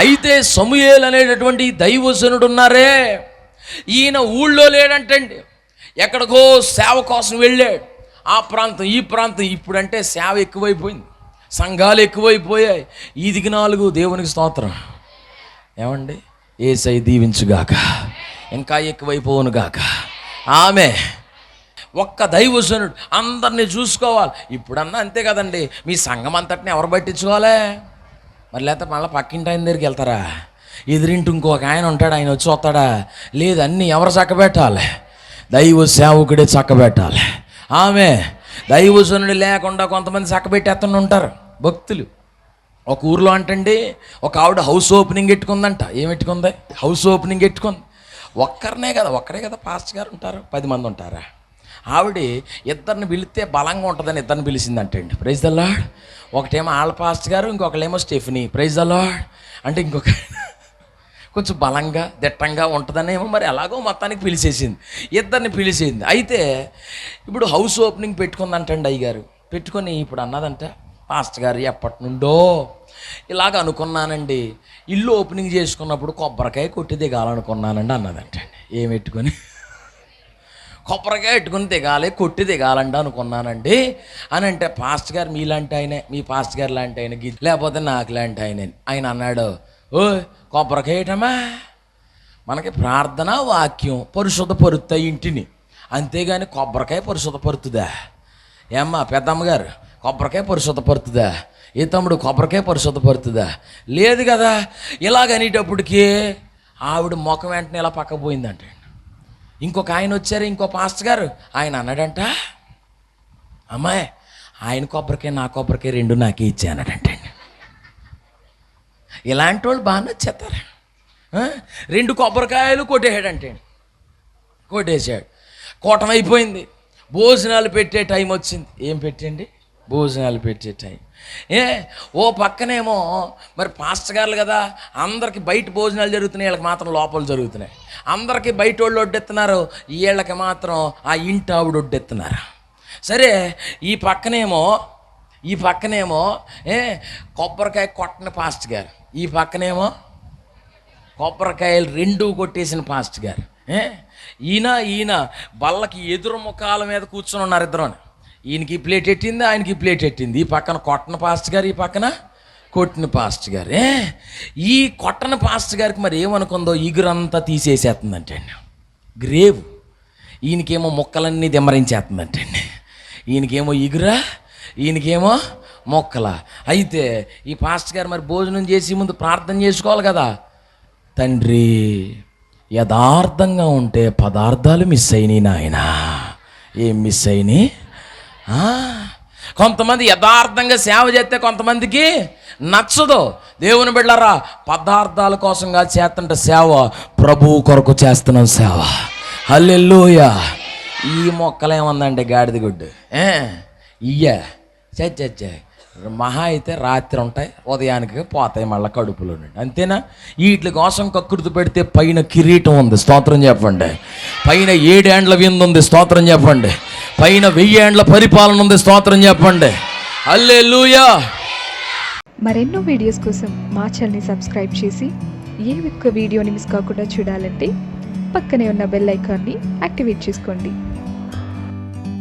అయితే సమూయేలు అనేటటువంటి దైవజనుడు ఉన్నారే, ఈయన ఊళ్ళో లేడంటండి, ఎక్కడికో సేవ కోసం వెళ్ళాడు. ఆ ప్రాంతం ఈ ప్రాంతం. ఇప్పుడంటే సేవ ఎక్కువైపోయింది, సంఘాలు ఎక్కువైపోయాయి. ఈదికి 4 దేవునికి స్తోత్రం. ఏమండి, యేసై దీవించుగాక, ఇంకా ఎక్కువైపోవునుగాక. ఆమె ఒక్క దైవజనుడు అందరినీ చూసుకోవాలి. ఇప్పుడన్నా అంతే కదండి, మీ సంఘం అంతటిని ఎవరు పట్టించుకోవాలి? మరి లేకపోతే మళ్ళీ పక్కింటి ఆయన దగ్గరికి వెళ్తారా? ఎదురింటి ఇంకొక ఆయన ఉంటాడు, ఆయన వచ్చి వస్తాడా? లేదు, అన్నీ ఎవరు చక్కబెట్టాలి? దైవ సేవకుడే చక్కబెట్టాలి. ఆమె దైవజనుడు లేకుండా కొంతమంది చక్కబెట్టేస్తూనే ఉంటారు భక్తులు. ఒక ఊర్లో అంటండి, ఒక ఆవిడ హౌస్ ఓపెనింగ్ పెట్టుకుందంట. ఏం పెట్టుకుంది? హౌస్ ఓపెనింగ్ పెట్టుకుంది. ఒక్కరే కదా పాస్టర్ గారు ఉంటారు, 10 మంది ఉంటారా? ఆవిడ ఇద్దరిని పిలిస్తే బలంగా ఉంటుందని ఇద్దరిని పిలిచిందంటండి. Praise the lord. ఒకటేమో ఆళ్ళ పాస్టర్ గారు, ఇంకొకళ్ళేమో స్టెఫనీ. Praise the lord. అంటే ఇంకొక కొంచెం బలంగా దిట్టంగా ఉంటుందనేమో మరి ఎలాగో మొత్తానికి పిలిచేసింది, ఇద్దరిని పిలిచింది. అయితే ఇప్పుడు హౌస్ ఓపెనింగ్ పెట్టుకుందంటండి అయ్యగారు. పెట్టుకొని ఇప్పుడు అన్నదంట, పాస్టర్ గారు ఎప్పటి నుండో ఇలాగ అనుకున్నానండి, ఇల్లు ఓపెనింగ్ చేసుకున్నప్పుడు కొబ్బరికాయ కొట్టి దిగాలనుకున్నానండి అన్నదంటండి. ఏం పెట్టుకొని? కొబ్బరికాయ పెట్టుకుని దిగాలి, కొట్టి దిగాలండి అనుకున్నానండి అని అంటే, పాస్టర్ గారు మీలాంటి ఆయనే, మీ పాస్టర్ గారు లాంటి ఆయన, లేకపోతే నాకు లాంటి ఆయన అన్నాడు, ఓ కొబ్బరికాయ వేయటమా, మనకి ప్రార్థన వాక్యం పరిశుద్ధపరుస్తాయి ఇంటిని, అంతేగాని కొబ్బరికాయ పరిశుద్ధపరుతుందా? ఏమ్మా పెద్దమ్మగారు, కొబ్బరికాయ పరిశుద్ధపరుతుందా? ఏ తమ్ముడు, కొబ్బరికాయ పరిశుద్ధపరుతుందా? లేదు కదా. ఇలాగనేటప్పటికీ ఆవిడ ముఖం వెంటనే ఇలా పక్కపోయిందంట. ఇంకొక ఆయన వచ్చారు, ఇంకో పాస్టర్ గారు. ఆయన అన్నాడంట, అమ్మాయి ఆయన కొబ్బరికాయ నా కొబ్బరికాయ 2 నాకే ఇచ్చానడంటే. ఇలాంటి వాళ్ళు బాగా నచ్చేస్తారు. 2 కొబ్బరికాయలు కొట్టేసాడంటే. కొట్టేశాడు. కోటమైపోయింది. భోజనాలు పెట్టే టైం వచ్చింది. ఏం పెట్టండి? భోజనాలు పెట్టే టైం. ఓ పక్కనేమో మరి పాస్టర్ గారులు కదా, అందరికి బయట భోజనాలు జరుగుతున్నాయి, వీళ్ళకి మాత్రం లోపల జరుగుతున్నాయి. అందరికీ బయట వాళ్ళు వడ్డెత్తున్నారు, వీళ్ళకి మాత్రం ఆ ఇంటి ఆవిడ వడ్డెత్తున్నారు. సరే, ఈ పక్కనేమో కొబ్బరికాయ కొట్టని పాస్టర్ గారు, ఈ పక్కనేమో కొబ్బరికాయలు 2 కొట్టేసిన పాస్టర్ గారు. ఈయన బల్లకి ఎదురు ముఖాల మీద కూర్చొని ఉన్నారు ఇద్దరు. ఈయనకి ప్లేట్ ఎట్టింది, ఆయనకి ప్లేట్ ఎట్టింది. ఈ పక్కన కొట్టన పాస్టర్ గారు, ఈ పక్కన కొట్టిన పాస్టర్ గారు. ఈ కొట్టన పాస్టర్ గారికి మరి ఏమనుకుందో, ఇగురంతా తీసేసేస్తుందంటే అండి, గ్రేవ్. ఈయనకేమో మొక్కలన్నీ దిమ్మరించేస్తుందంటే అండి. ఈయనకేమో ఇగురా, ఈయనకేమో మొక్కల. అయితే ఈ పాస్టర్ గారు మరి భోజనం చేసి ముందు ప్రార్థన చేసుకోవాలి కదా. తండ్రి, యథార్థంగా ఉంటే పదార్థాలు మిస్ అయినాయి నాయన. ఏం మిస్ అయినాయి? కొంతమంది యథార్థంగా సేవ చేస్తే కొంతమందికి నచ్చదు. దేవుని బిడ్డలారా, పదార్థాల కోసంగా చేస్తుంటే సేవ, ప్రభువు కొరకు చేస్తున్నాం సేవ. హల్లెలూయా. ఈ మొక్కలేముందండి, గాడిద గుడ్డు చచ్చే మహా అయితే రాత్రి ఉంటాయి, ఉదయానికి పోతాయి మళ్ళీ కడుపులో నుండి, అంతేనా? వీటి కోసం కక్కుర్తి పెడితే పైన కిరీటం ఉంది, స్తోత్రం చెప్పండి. పైన 7 ఏండ్ల విందు ఉంది, స్తోత్రం చెప్పండి. పైన 1000 ఏండ్ల పరిపాలన ఉంది, స్తోత్రం చెప్పండి. హల్లెలూయా. మరెన్నో వీడియోస్ కోసం మా ఛానల్ని సబ్స్క్రైబ్ చేసి ఏ ఒక్క వీడియోని మిస్ కాకుండా చూడాలంటే పక్కనే ఉన్న బెల్ ఐకాన్ని యాక్టివేట్ చేసుకోండి.